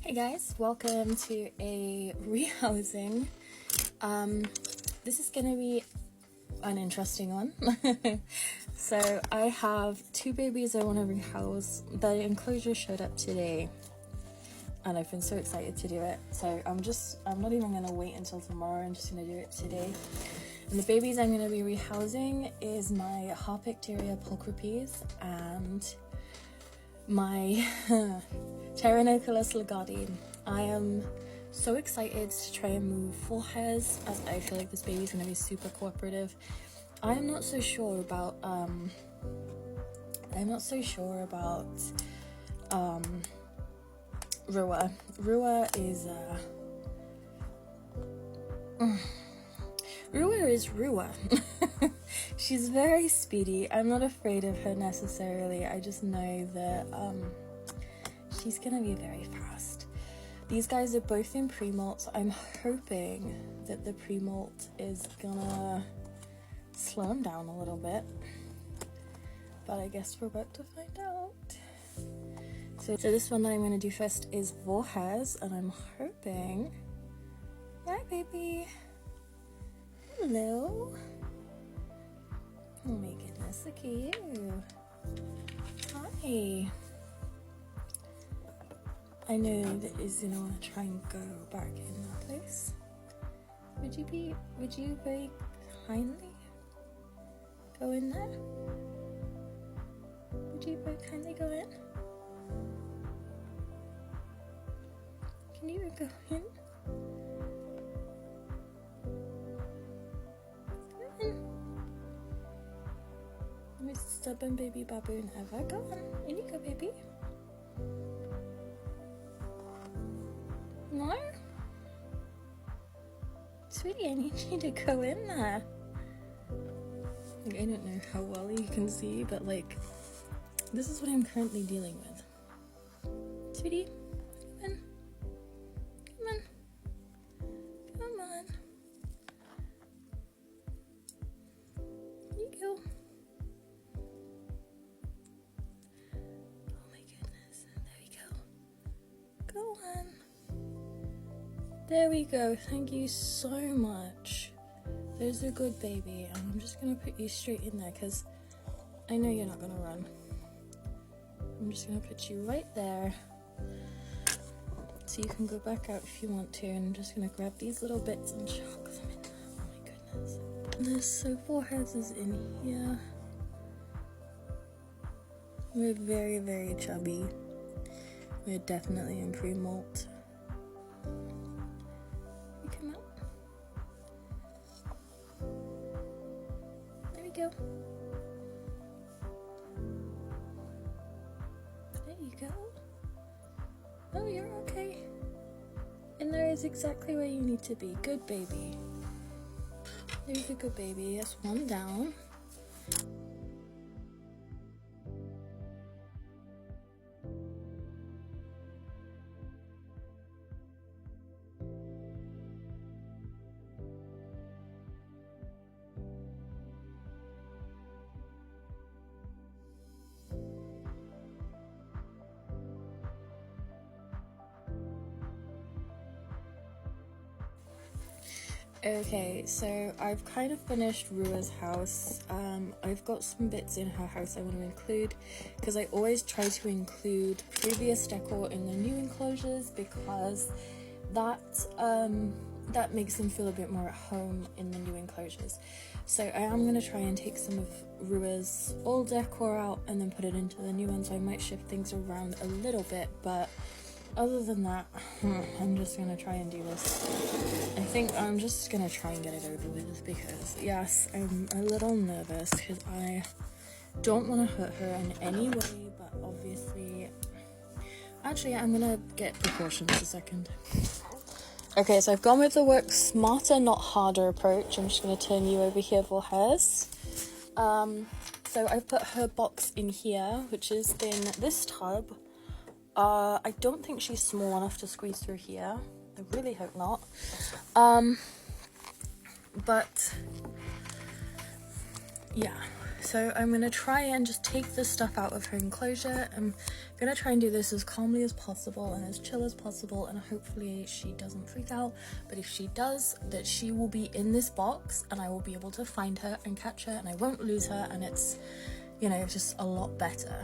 Hey guys, welcome to a rehousing. This is gonna be an interesting one. So I have two babies I want to rehouse. The enclosure showed up today and I've been so excited to do it. So I'm not even gonna wait until tomorrow, I'm just gonna do it today. And the babies I'm gonna be rehousing is my Harpactira pulchripes and my Pterinochilus lugardi. I am so excited to try and move Voorhes, as I feel like this baby's gonna be super cooperative. I'm not so sure about Ruwa. Ruwa is Ruwa. She's very speedy. I'm not afraid of her necessarily. I just know that she's gonna be very fast. These guys are both in pre-molt, so I'm hoping that the pre-molt is gonna slow them down a little bit. But I guess we're about to find out. So this one that I'm gonna do first is Voorhes, and I'm hoping... Hi, baby. Hello. Oh my goodness, look at you. Hi. I know that is gonna want to try and go back in that place. Would you very kindly go in there? Would you very kindly go in? Can you go in? Most stubborn baby baboon ever. Go on, in you go, baby. No? Sweetie, I need you to go in there. Like, I don't know how well you can see, but like, this is what I'm currently dealing with. Sweetie, come in. Come on. Come on. Here you go. Oh my goodness. There we go. Go on. There we go. Thank you so much. There's a good baby. And I'm just going to put you straight in there because I know you're not going to run. I'm just going to put you right there. So you can go back out if you want to. And I'm just going to grab these little bits and chuck them in there. Oh my goodness. This Voorhes is in here. We're very, very chubby. We're definitely in pre-molt. Come out. There we go. There you go. Oh, you're okay. And there is exactly where you need to be. Good baby. There's a good baby. That's one down. Okay, so I've kind of finished Ruwa's house. I've got some bits in her house I want to include because I always try to include previous decor in the new enclosures because that makes them feel a bit more at home in the new enclosures. So I am going to try and take some of Ruwa's old decor out and then put it into the new one, so I might shift things around a little bit, but other than that, I'm just going to try and do this. I think I'm just going to try and get it over with because, yes, I'm a little nervous because I don't want to hurt her in any way, but obviously... Actually, I'm going to get precautions a second. Okay, so I've gone with the work smarter, not harder approach. I'm just going to turn you over here for hers. So I've put her box in here, which is in this tub. I don't think she's small enough to squeeze through here. I really hope not. But yeah, So I'm gonna try and just take the stuff out of her enclosure. I'm gonna try and do this as calmly as possible and as chill as possible, and hopefully she doesn't freak out. But if she does, that she will be in this box and I will be able to find her and catch her and I won't lose her, and it's, you know, just a lot better.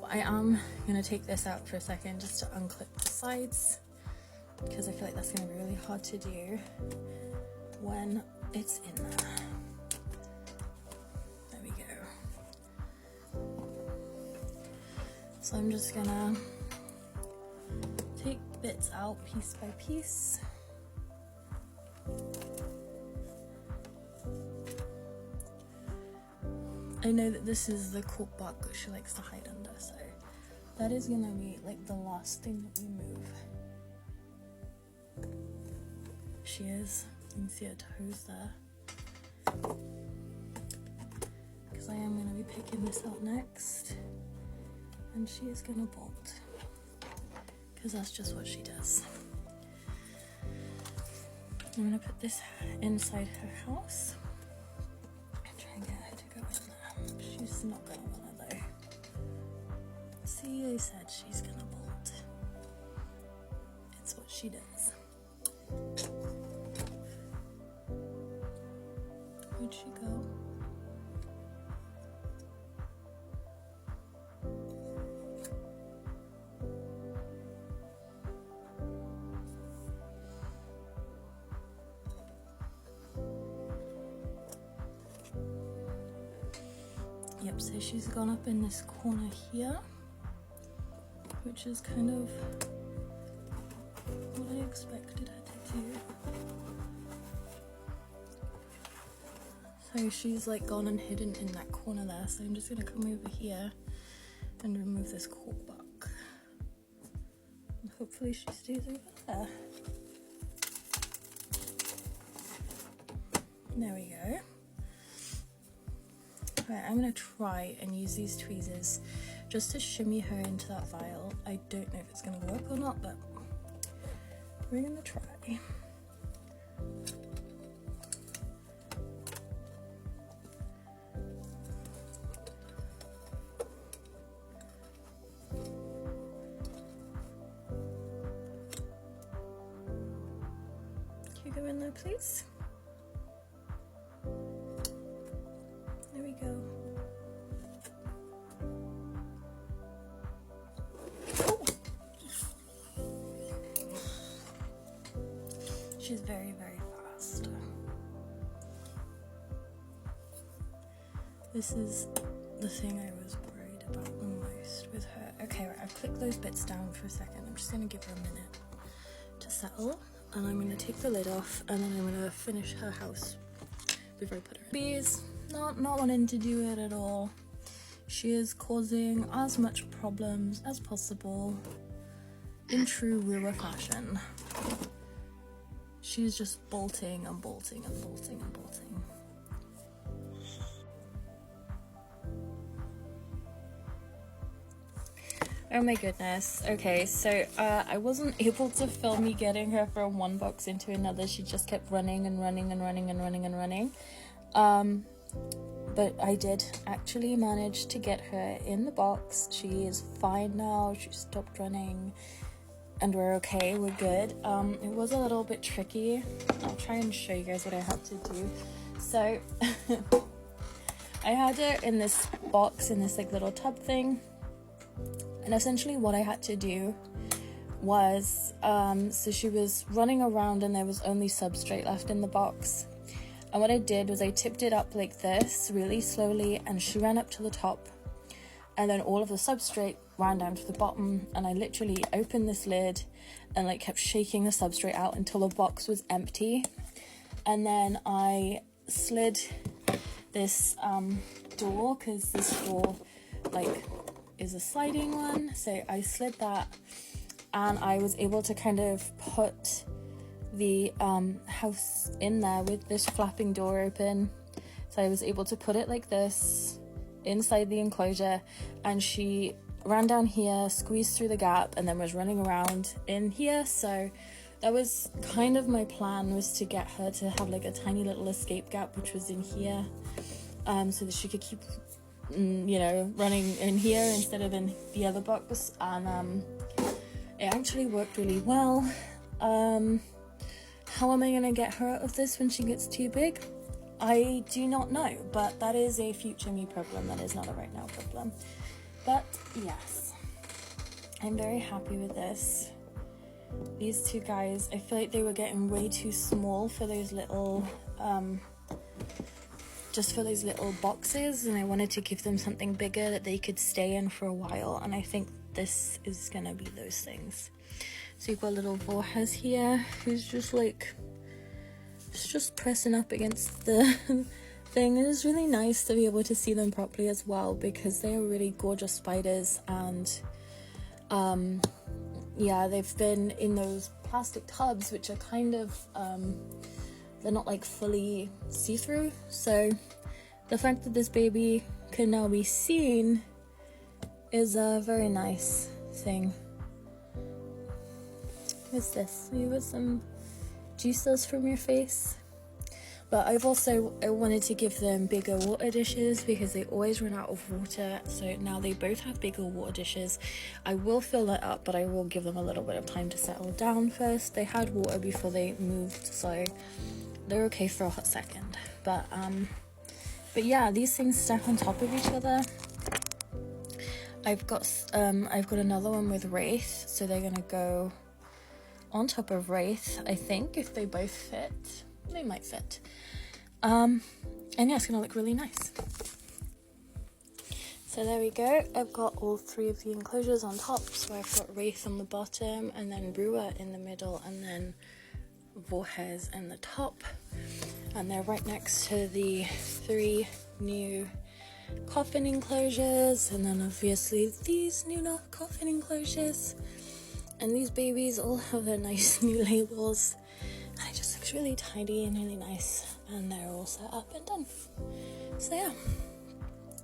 But I am gonna take this out for a second just to unclip the sides, because I feel like that's gonna be really hard to do when it's in there. So I'm just gonna take bits out piece by piece. I know that this is the cork bark that she likes to hide under, so that is gonna be like the last thing that we move. She is, you can see her toes there. Because I am gonna be picking this out next. And she is gonna bolt, because that's just what she does. I'm gonna put this inside her house and try and get her to go in there. She's not gonna wanna though. See, I said she's gonna bolt. It's what she does. Where'd she go? Yep, so she's gone up in this corner here, which is kind of what I expected her to do. So she's like gone and hidden in that corner there, so I'm just gonna come over here and remove this cork bark. And hopefully she stays over there. There we go. Right, I'm gonna try and use these tweezers just to shimmy her into that vial. I don't know if it's gonna work or not, but we're gonna try. Can you go in there, please? Go. She's very, very fast. This is the thing I was worried about the most with her. Okay, right, I've clicked those bits down for a second. I'm just gonna give her a minute to settle, and I'm gonna take the lid off, and then I'm gonna finish her house before I put her in. Bees. Not wanting to do it at all. She is causing as much problems as possible in true Ruwa fashion. She's just bolting and bolting and bolting and bolting. Oh my goodness. Okay, so I wasn't able to film me getting her from one box into another. She just kept running and running and running and running and running. But I did actually manage to get her in the box. She is fine now. She stopped running and we're okay. We're good. It was a little bit tricky. I'll try and show you guys what I had to do. So I had her in this box, in this like little tub thing. And essentially what I had to do was, so she was running around and there was only substrate left in the box. And what I did was I tipped it up like this really slowly, and she ran up to the top, and then all of the substrate ran down to the bottom, and I literally opened this lid and like kept shaking the substrate out until the box was empty. And then I slid this door, because this door like is a sliding one, so I slid that, and I was able to kind of put the house in there with this flapping door open. So I was able to put it like this inside the enclosure, and she ran down here, squeezed through the gap, and then was running around in here. So that was kind of my plan, was to get her to have like a tiny little escape gap, which was in here. so that she could keep, you know, running in here instead of in the other box, and it actually worked really well. How am I gonna get her out of this when she gets too big? I do not know, but that is a future me problem. That is not a right now problem. But yes, I'm very happy with this. These two guys, I feel like they were getting way too small for those little, just for those little boxes, and I wanted to give them something bigger that they could stay in for a while, and I think this is gonna be those things. So you've got little Voorhes here, who's just like, it's just pressing up against the thing. It is really nice to be able to see them properly as well, because they are really gorgeous spiders, and yeah, they've been in those plastic tubs, which are kind of, they're not like fully see-through, so the fact that this baby can now be seen is a very nice thing. What's this? You got some juices from your face? But I wanted to give them bigger water dishes because they always run out of water, so now they both have bigger water dishes. I will fill that up, but I will give them a little bit of time to settle down first. They had water before they moved, so they're okay for a hot second. But yeah, these things stack on top of each other. I've got another one with Wraith, so they're gonna go on top of Wraith, I think, if they both fit. They might fit. And yeah, it's gonna look really nice. So there we go. I've got all three of the enclosures on top. So I've got Wraith on the bottom, and then Ruwa in the middle, and then Voorhes in the top. And they're right next to the 3 new coffin enclosures, and then obviously these new coffin enclosures. And these babies all have their nice new labels, and it just looks really tidy and really nice, and they're all set up and done. So yeah,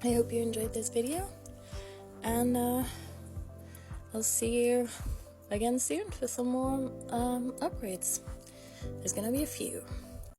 I hope you enjoyed this video, and I'll see you again soon for some more upgrades. There's gonna be a few.